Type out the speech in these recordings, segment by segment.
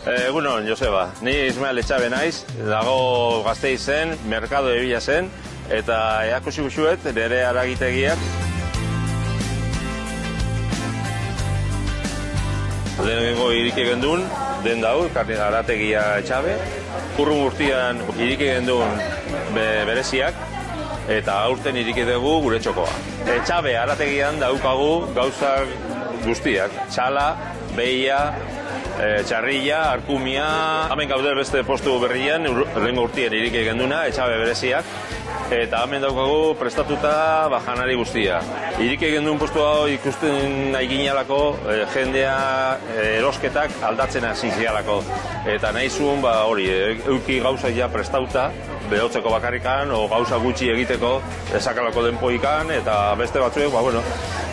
Egunon, Joseba. Ni Ismael Etxabe naiz, dago Gasteizen, Merkado Ebila zen, eta eakusi guzuet, nire haragitegiak. Lehenengo iriki gendun, den dau, harategia Etxabe. Urrun urtean iriki gendun bereziak, eta aurten iriki dugu gure txokoa. Etxabe harategian daukagu gauzak guztiak, txala, behia, txarrilla, arkumia, hemen gaude beste postu berrian, lehengo urtien iriki genduna, Etxabe bereziak, eta hemen daukagu prestatuta janari guztia. Iriki gendun postu hau ikusten nahi ginalako, jendea erosketak aldatzen hasi zialako. Eta nahi zuen, hori, euki gauza ja prestauta, behotzeko bakarrikan, o gauza gutxi egiteko, esakalako denpoikan, eta beste batzuek,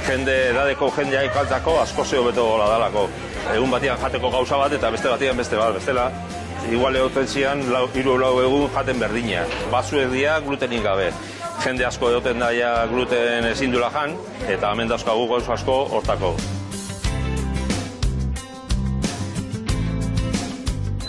jende edadeko jendea ikaltzako asko zeo beto gola dalako. Egun batian jateko gauza bat eta beste batian beste bat, bestela. Igual egoten zian, 3-4 egun jaten berdina. Batzuek dira glutenik gabe. Jende asko egoten daia gluten ezin dula jan, eta hemen dauzkagu gauza asko hortako.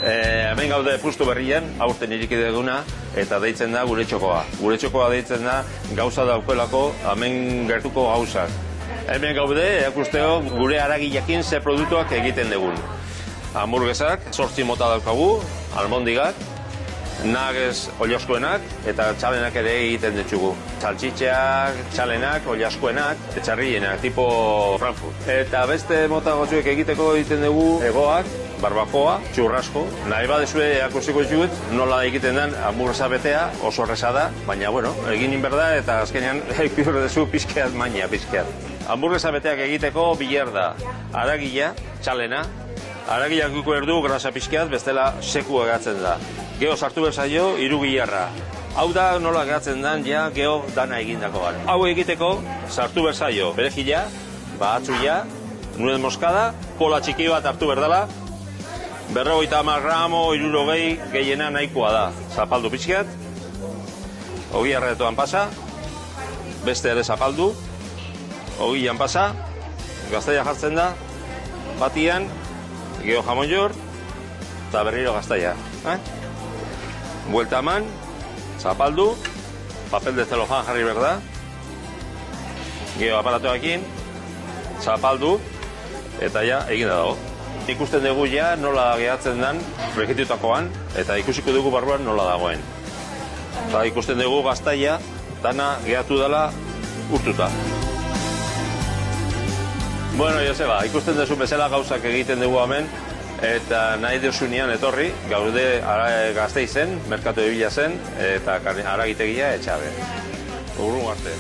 Hemen gaude pustu berrian, aurten iriki duguna, eta deitzen da gure txokoa. Gure txokoa deitzen da gauza daukelako, hemen gertuko gauzak. Hemen gaude, eakusteo, gure haragilekin ze produktuak egiten dugun. Hamburguesak, 8 mota daukagu, almondigak, nuggets oliaskoenak, eta txalenak ere egiten ditugu. Saltxitxeak, txalenak, oliaskoenak, txarrillenak, tipo Frankfurt. Eta beste mota gotzuek egiteko egiten dugu egoak, barbakoa, txurrasko. Nahi badezue eakustiko ditugut, nola egiten den hamburguesa betea, oso erresa da, baina, egin inberda eta azkenean ikusi pizkeat maina, pizkeat. Hamburguesa beteak egiteko biler da, haragila, txalena, haragileak ikuko erdu grasa pizkeat, bestela seku egatzen da. Geho sartu berzaio, 3 gilarra. Hau da nola egatzen den, ja, geho dana egindakoan. Hau egiteko, sartu berzaio, perejila, bahatzuia, nuez moskada, kola txiki bat hartu berdala, 50 gramo, 60 gehiena nahikoa da. Zapaldu pizkeat, 20 arretoan pasa, beste ere zapaldu, 20an pasa, gaztaia jartzen da, batian, geho jamon jor, eta berriro gaztaia. Buelta eman, zapaldu, papel de celofan jarri berda, geho aparatuakin, zapaldu, eta ja, egin da dago. Ikusten dugu ja nola gehatzen den fregitutakoan, eta ikusiko dugu barruan nola dagoen. Eta ikusten dugu gaztaia, dana gehatu dela urtuta. Joseba, ikusten duzu bezala gauzak egiten dugu hemen, eta nahi deusunean etorri, gaude Gasteizen, Merkado Ebila zen, eta haragitegia Etxabe. Urrun arte.